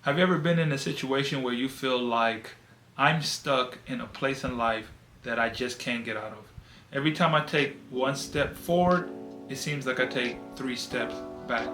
Have you ever been in a situation where you feel like I'm stuck in a place in life that I just can't get out of? Every time I take one step forward, it seems like I take three steps back.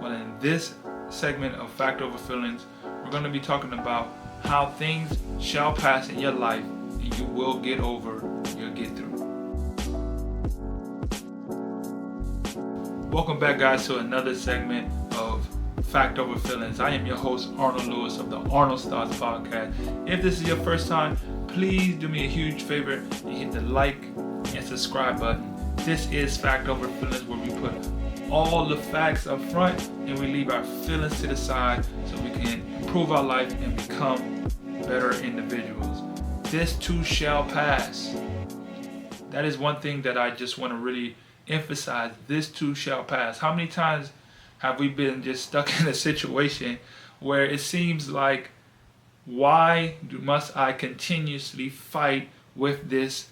Well, in this segment of Fact Over Feelings, we're going to be talking about how things shall pass in your life and you will get over, you'll get through. Welcome back, guys, to another segment of Fact Over Feelings. I am your host, Arnold Lewis of the Arnoldsthoughts podcast. If this is your first time, please do me a huge favor and hit the like and subscribe button. This is Fact Over Feelings, where we put all the facts up front and we leave our feelings to the side so we can improve our life and become better individuals. This too shall pass. That is one thing that I just want to really emphasize. This too shall pass. How many times have we been just stuck in a situation where it seems like, why must I continuously fight with this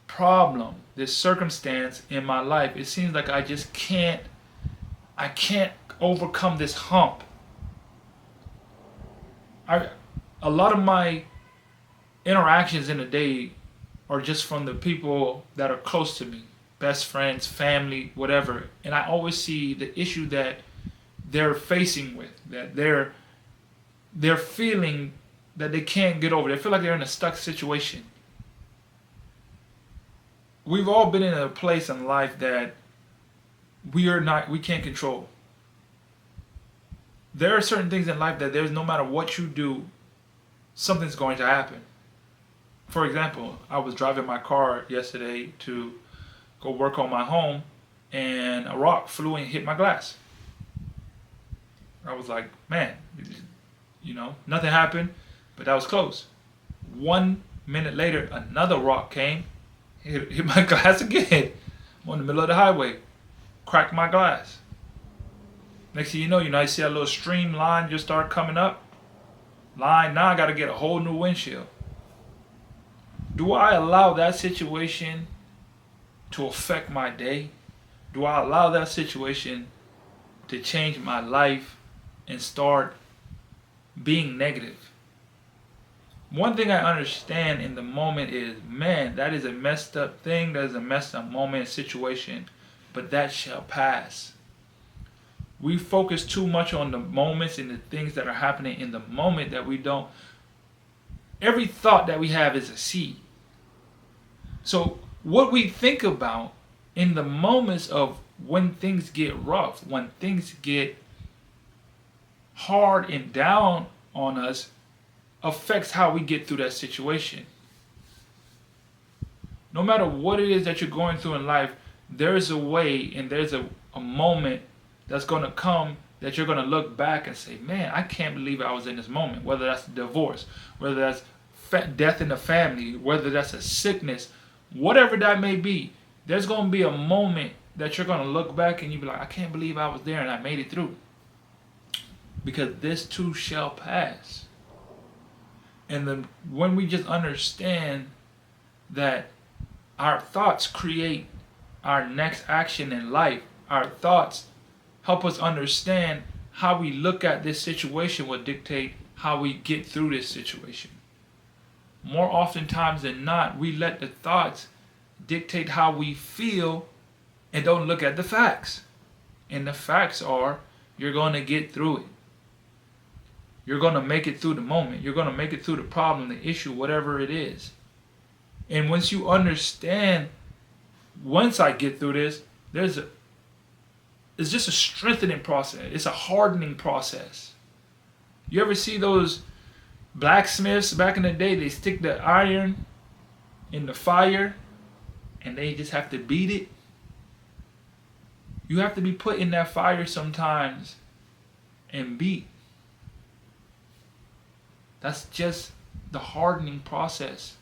problem, this circumstance in my life? It seems like I just can't overcome this hump. A lot of my interactions in a day are just from the people that are close to me, best friends, family, whatever. And I always see the issue that they're facing with, that they're feeling that they can't get over. They feel like they're in a stuck situation. We've all been in a place in life that we can't control. There are certain things in life that there's no matter what you do, something's going to happen. For example, I was driving my car yesterday to go work on my home, and a rock flew and hit my glass. I was like, man, nothing happened, but that was close. 1 minute later, another rock came, hit my glass again. I'm in the middle of the highway, cracked my glass. Next thing you know, you see that little stream line just start coming up. Now I got to get a whole new windshield. Do I allow that situation to affect my day? Do I allow that situation to change my life and start being negative? One thing I understand in the moment is, man, that is a messed up thing. That is a messed up moment, situation, but that shall pass. We focus too much on the moments and the things that are happening in the moment that we don't. Every thought that we have is a seed. So what we think about in the moments of when things get rough, when things get hard and down on us, affects how we get through that situation. No matter what it is that you're going through in life, there is a way and there's a moment that's going to come that you're going to look back and say, man, I can't believe I was in this moment. Whether that's divorce, whether that's death in the family, whether that's a sickness, whatever that may be, there's going to be a moment that you're going to look back and you'll be like, I can't believe I was there and I made it through. Because this too shall pass. And then when we just understand that our thoughts create our next action in life, our thoughts help us understand how we look at this situation will dictate how we get through this situation. More oftentimes than not, we let the thoughts dictate how we feel and don't look at the facts. And the facts are, you're going to get through it. You're going to make it through the moment. You're going to make it through the problem, the issue, whatever it is. And once you understand, once I get through this, it's just a strengthening process. It's a hardening process. You ever see those blacksmiths back in the day? They stick the iron in the fire and they just have to beat it. You have to be put in that fire sometimes and beat. That's just the hardening process.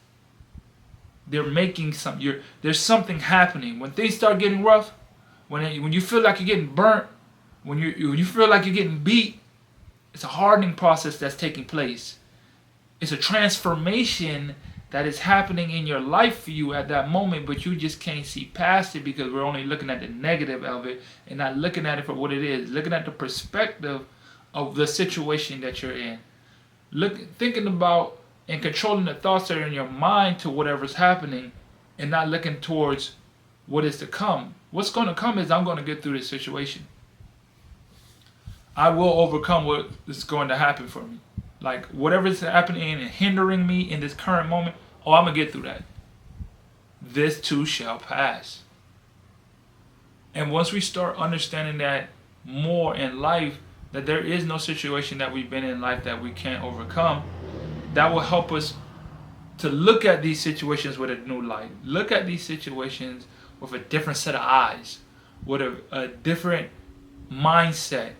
They're making there's something happening. When things start getting rough, when you feel like you're getting burnt, when you feel like you're getting beat, it's a hardening process that's taking place. It's a transformation that is happening in your life for you at that moment, but you just can't see past it because we're only looking at the negative of it and not looking at it for what it is, looking at the perspective of the situation that you're in. Thinking about and controlling the thoughts that are in your mind to whatever's happening, and not looking towards what is to come. What's going to come is I'm going to get through this situation. I will overcome what is going to happen for me. Like whatever is happening and hindering me in this current moment, I'm going to get through that. This too shall pass. And once we start understanding that more in life, that there is no situation that we've been in life that we can't overcome, that will help us to look at these situations with a new light. Look at these situations with a different set of eyes, with a different mindset.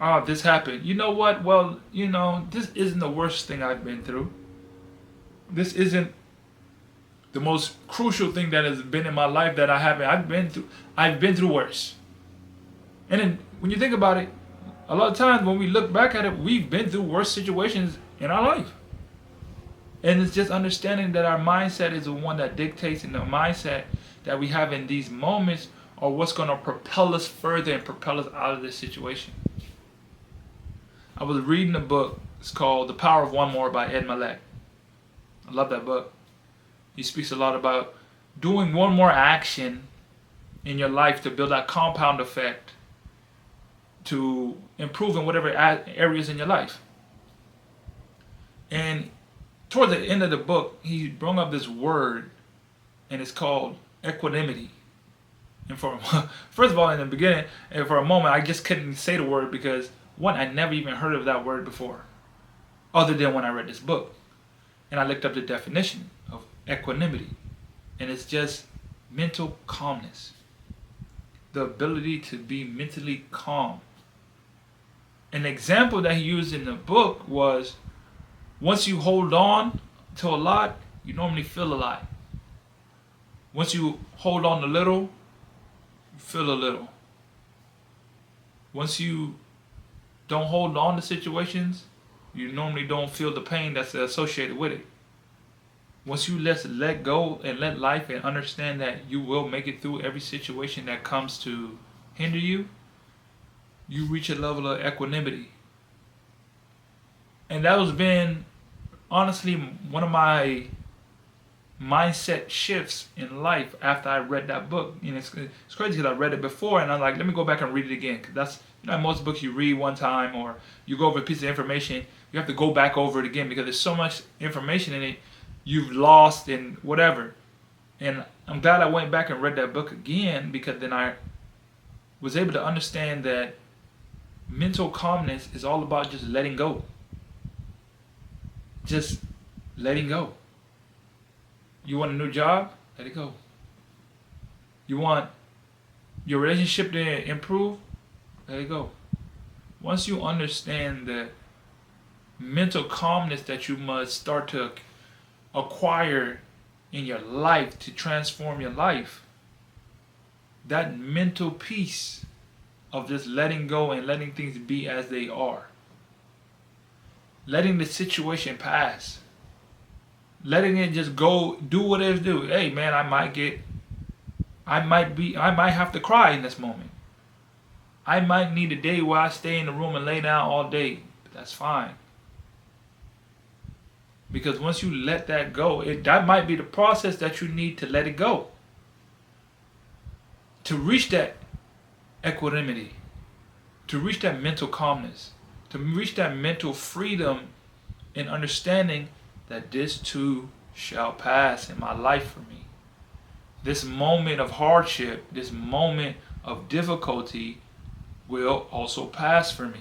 Oh, this happened. You know what? Well, this isn't the worst thing I've been through. This isn't the most crucial thing that has been in my life that I've been through worse. And then when you think about it, a lot of times when we look back at it, we've been through worse situations in our life. And it's just understanding that our mindset is the one that dictates, and the mindset that we have in these moments are what's going to propel us further and propel us out of this situation. I was reading a book. It's called The Power of One More by Ed Mylett. I love that book. He speaks a lot about doing one more action in your life to build that compound effect to improve in whatever areas in your life. And toward the end of the book, he brought up this word, and it's called equanimity. And first of all, in the beginning, and for a moment, I just couldn't say the word because, one, I never even heard of that word before, other than when I read this book. And I looked up the definition of equanimity, and it's just mental calmness, the ability to be mentally calm. An example that he used in the book was, once you hold on to a lot, you normally feel a lot. Once you hold on a little, you feel a little. Once you don't hold on to situations, you normally don't feel the pain that's associated with it. Once you let go and let life and understand that you will make it through every situation that comes to hinder you, you reach a level of equanimity. And that has been, honestly, one of my mindset shifts in life after I read that book. And it's crazy because I read it before, and I'm like, let me go back and read it again. Because that's, most books you read one time, or you go over a piece of information, you have to go back over it again because there's so much information in it you've lost and whatever. And I'm glad I went back and read that book again, because then I was able to understand that mental calmness is all about just letting go. Just letting go. You want a new job? Let it go. You want your relationship to improve? Let it go. Once you understand the mental calmness that you must start to acquire in your life to transform your life, that mental peace of just letting go and letting things be as they are, letting the situation pass, letting it just go, do what it do. Hey man, I might have to cry in this moment. I might need a day where I stay in the room and lay down all day, but that's fine. Because once you let that go, that might be the process that you need to let it go, to reach that equanimity, to reach that mental calmness, to reach that mental freedom and understanding that this too shall pass in my life for me. This moment of hardship, this moment of difficulty will also pass for me.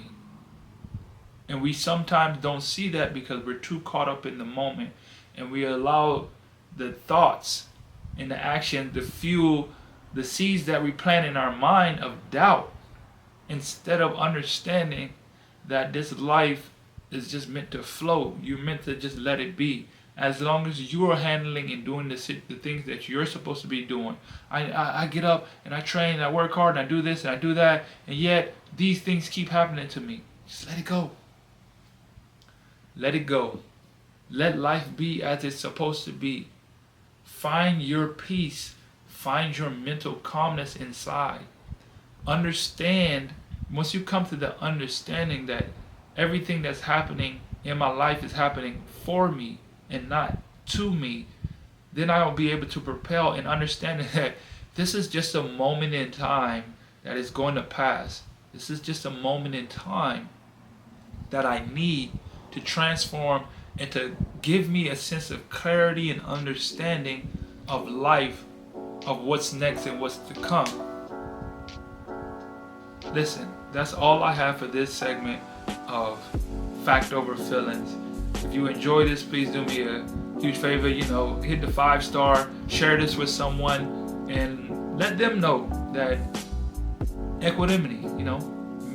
And we sometimes don't see that because we're too caught up in the moment, and we allow the thoughts and the action to fuel the seeds that we plant in our mind of doubt, instead of understanding that this life is just meant to flow. You're meant to just let it be. As long as you are handling and doing the things that you're supposed to be doing. I get up and I train and I work hard and I do this and I do that, and yet these things keep happening to me. Just let it go. Let it go. Let life be as it's supposed to be. Find your peace. Find your mental calmness inside. Understand once you come to the understanding that everything that's happening in my life is happening for me and not to me, then I'll be able to propel and understanding that this is just a moment in time that is going to pass. This is just a moment in time that I need to transform and to give me a sense of clarity and understanding of life, of what's next and what's to come. Listen, that's all I have for this segment of Fact Over Feelings. If you enjoy this, please do me a huge favor, hit the 5-star, share this with someone, and let them know that equanimity,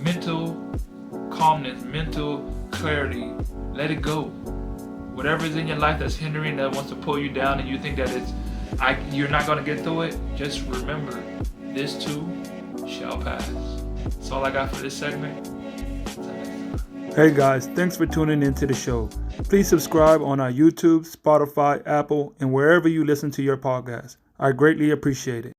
mental calmness, mental clarity, let it go. Whatever is in your life that's hindering, that wants to pull you down, and you think that you're not going to get through it, just remember, this too shall pass. That's all I got for this segment. Hey guys, thanks for tuning into the show. Please subscribe on our YouTube, Spotify, Apple, and wherever you listen to your podcast. I greatly appreciate it.